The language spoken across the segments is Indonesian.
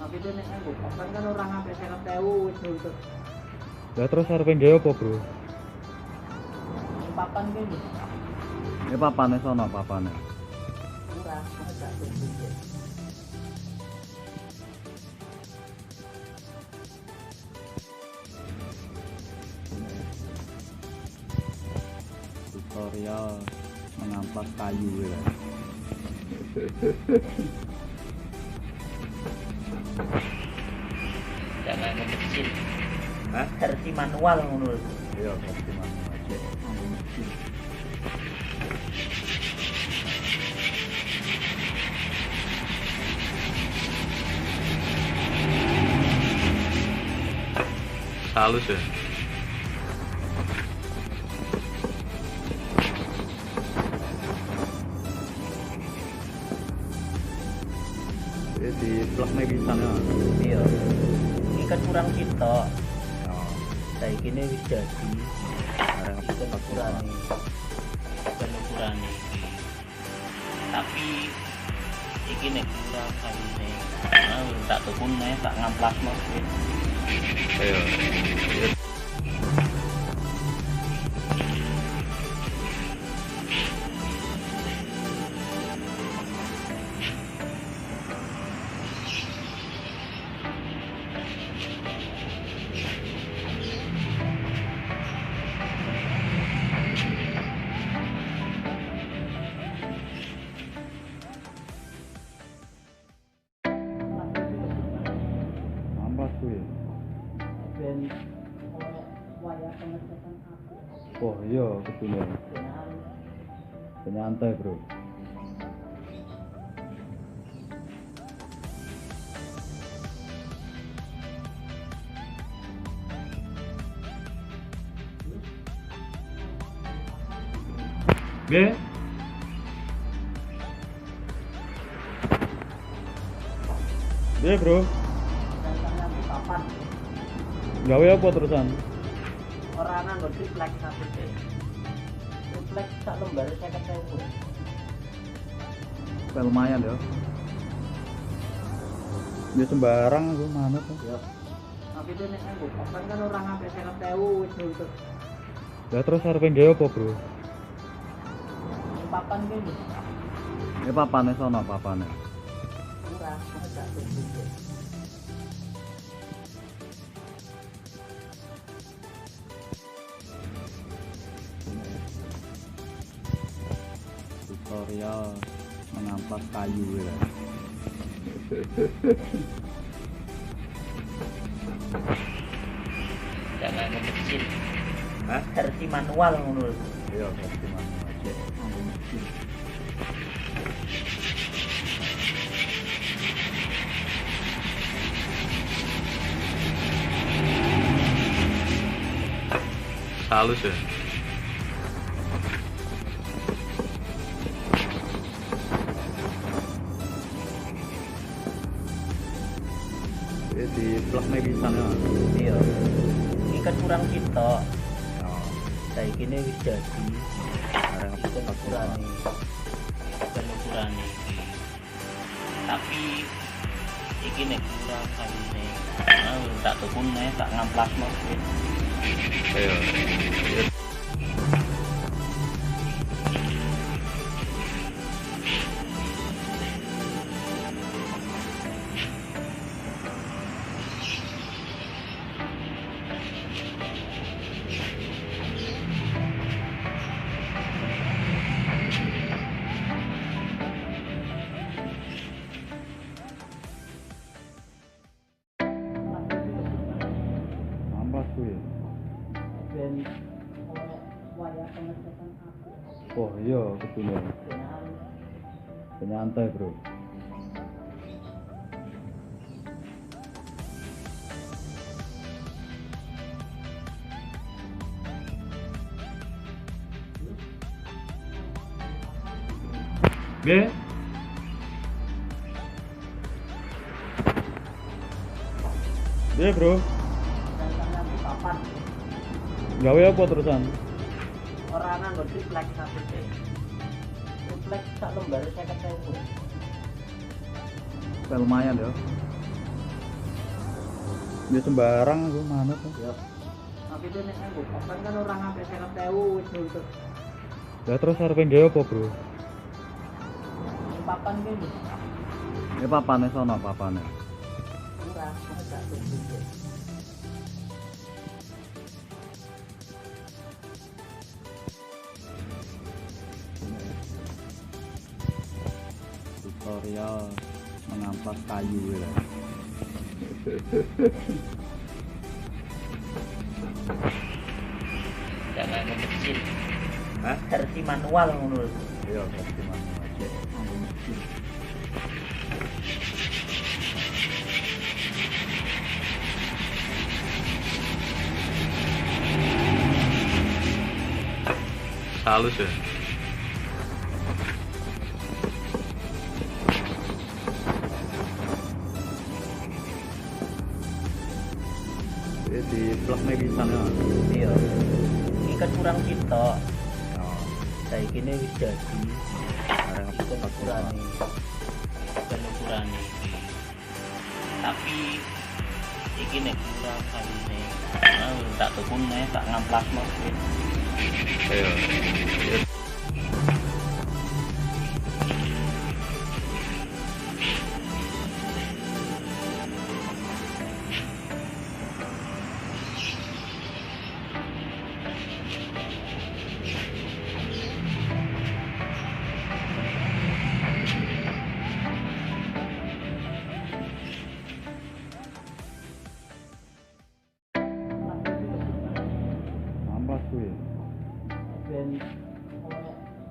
Tapi itu nek nganggo papan kan orang sampai 50.000 wis nuntut. Lah terus arepe nggawe apa, Bro? Papan ki lho. Ini papane sono papane. Murah, gak sedikit. Tutorial mengampas kayu ya. Jangan mesin. Hah? Versi manual ngono lho. Iya, versi manual aja. Halus ya. Ini di plug nih bisa ya. Iya. Ini kan kurang sitok. Oh, Saiki ne wis jadi. barang Kita kurang kurang tapi iki nek kurang kayune tak tukun nek tak ngamplasno kuwi. ayo. Ampas kuwi. Ben wayah pengecekan aku. Oh iya, betul. Benar. Penyantai, Bro. Nggih. Nggih, Bro. Dan di papan Gawe apa terusan? orang nganggo triplek satu deh. Triplek sak lembar 50.000. Lumayan ya. Ya sembarang aku manut. Ya. Tapi itu nek nganggo papan kan orang sampai 50.000 wis nuntut. Lah terus arepe nggawe apa, Bro? Papan ki lho. Ini papane sono papane. Murah, gak sedikit. Tutorial mengampas kayu ya. Jangan mesin. Hah? Versi manual ngono lho. Iya, versi manual aja. Halus ya. Ini di plug nih bisa ya. Iya. Ini kan kurang sitok. Oh, Saiki ne wis jadi. barang Kita kurang tapi iki nek kurang kayune tak tukun nek tak ngamplasno kuwi. ayo. Ampas kuwi. Ben wayah pengecekan aku. Oh iya, betul. Benar. Penyantai, Bro. Nggih. Nggih, Bro. Dan di papan Gawe apa terusan? orang nganggo triplek satu deh. Triplek sak lembar 50.000. Lumayan ya. Ya sembarang aku manut. Ya. Tapi itu nek nganggo papan kan orang ngambek 50.000 wis nuntut. Ya terus arepe nggawe apa, Bro? Papan ki lho. Ya papane sono papane. Murah, kok gak tuntut. Tutorial mengamplas kayu ya. Jangan mesin. Hah? Versi manual ngono lho. Iya, versi manual aja. Halus ya. Di plaknya bisa ya. Iya. Iki kan kurang sitok. Oh, Saiki ne wis jadi. arek Iki kan ukurane. Kan ukurane iki. Tapi iki nek kurang kaline. Tak tukun nek tak ngamplasno wis. iya. Amplas kuwi. Ben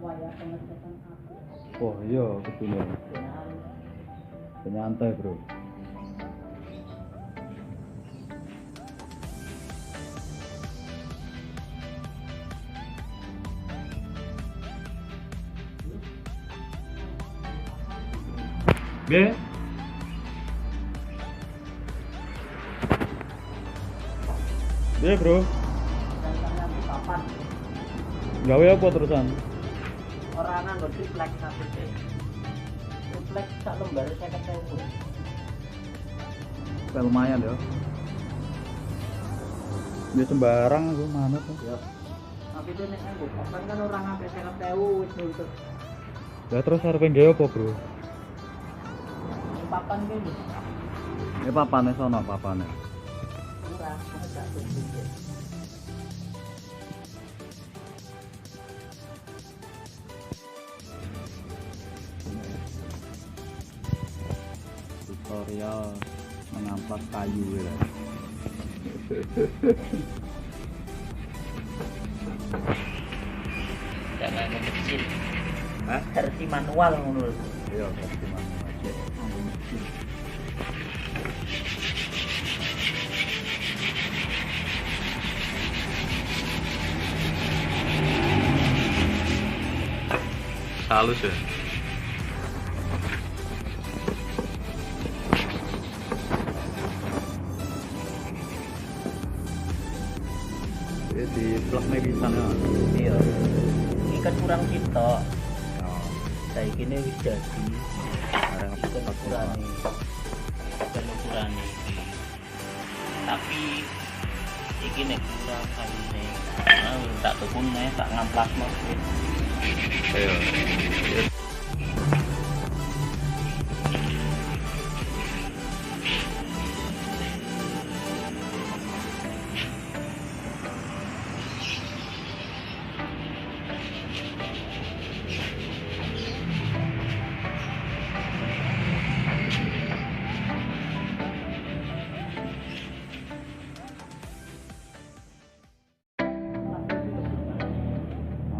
wayah pengecekan aku. Oh iya, betul. Penyantai, Bro. Be? Be, Bro. Papan. Gawe apa terusan? Orang nganggo triplek satu sih. Triplek sak lembar 50.000. Lumayan ya. Ya sembarang aku manut. Ya. Tapi itu nek nganggo papan kan orang ngambek 50.000 wis nuntut. Ya terus arepe nggawe apa, Bro? Papan ki lho. Ya papane sono papane. Murah, kok gak tuntut. Tutorial mengamplas kayu ya. Jangan mesin. Hah? Versi manual ngono lho. Iya, versi manual aja. Halus ya. Di plaknya bisa ya. Iya. Iki kan kurang sitok. Oh, Saiki ne wis jadi. arek Iki kan ukurane. Kan ukurane iki. Tapi iki nek kurang kaline. Tak tukun nek tak ngamplasno wis. iya.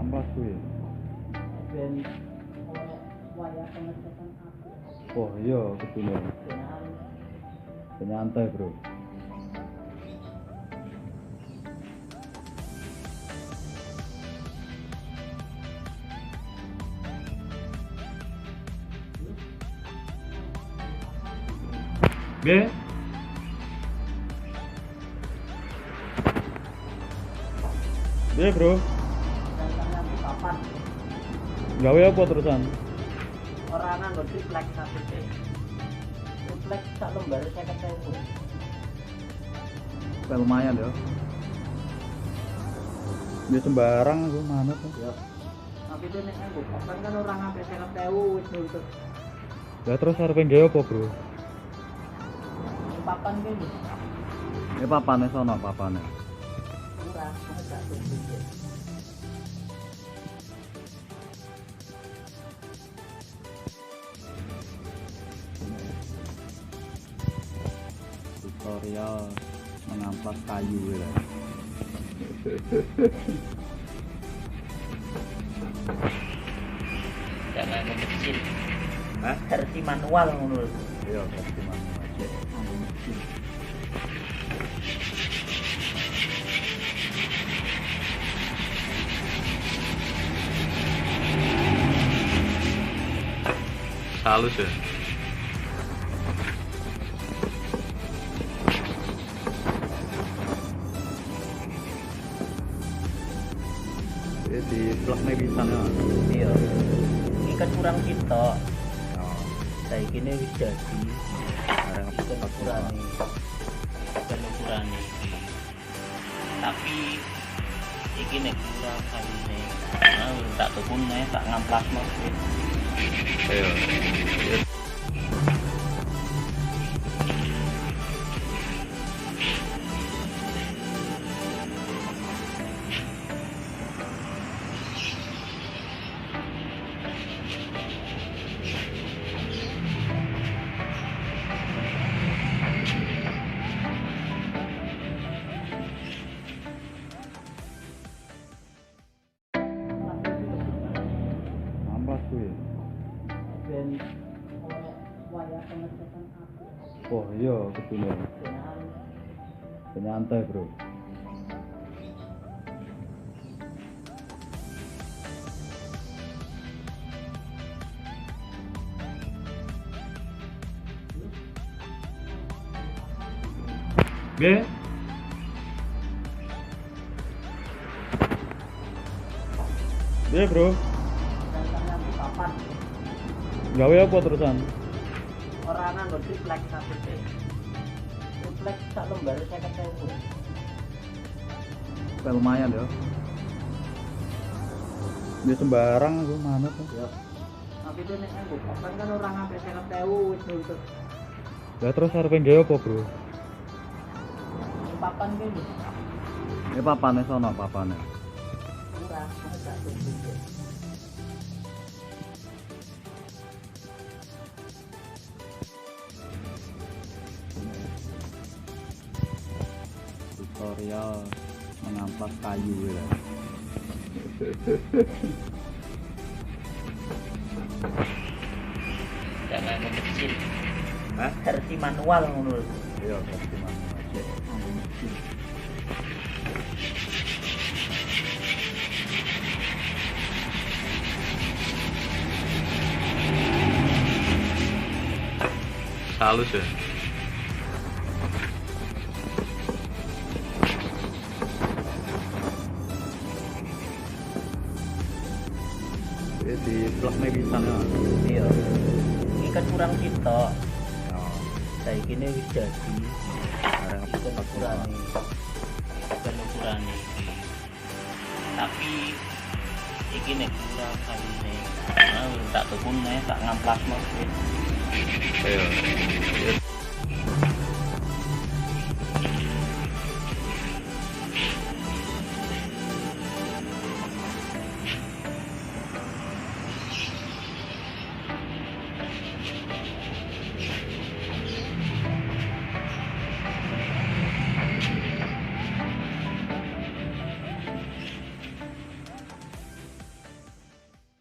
Amplas kuwi. Ben wayah pengecekan aku. Oh iya, betul. Penyantai, Bro. Be? Be, Bro. Papan. Gawe apa terusan? Orang nganggo triplek satu sih. Triplek sak lembar 50.000. lumayan ya. Dia sembarang aku manut. Ya. Tapi itu nek aku papan kan orang ngapik 50.000 wis nuntut. Ya terus arepe nggawe apa, Bro? Yang papan kene. Ini papane sono papane. Murah, cuma gak tuntut. Tutorial mengamplas kayu ya. Jangan kecil. Hah? Versi manual ngono lho. Iya, versi manual aja. Halus ya. Ini di plaknya bisa ya. Iya. Iki kan kurang sitok. Oh, Saiki ne wis jadi. barang Iki kan ukurane. Kan ukurane iki. Tapi iki nek kurang kayune. Tak tukune tak ngamplasno. ayo. Ampas tuh ya. Ben oleh wayah pengecekan aku. Oh iya, betul ya. Ben Nyantai, Bro. Oke. Iya, Bro. nanti papan. Gawe apa terusan? Orang nganggo triplek satu teh. Triplek sak lembar 50.000. Lumayan ya. Dia sembarang aku manut. Ya. Tapi itu nek aku papan kan orang ngapik 50.000 wis nuntut. Ya terus arepe nggawe apa, Bro? Yang papan kene. Ini papane sono papane. Murah, cuma gak tuntut. Tutorial mengamplas kayu ya. Jangan kecil. Hah? Versi manual ngono lho. Iya, versi manual aja. Halus ya. Ini di plaknya bisa ya. Iya. Iki kan kurang sitok. Oh, Saiki ne wis jadi. barang Iki kan ukurane. Kan ukurane iki. Tapi iki nek kurang kayune. Tak tukune tak ngamplasno. ayo.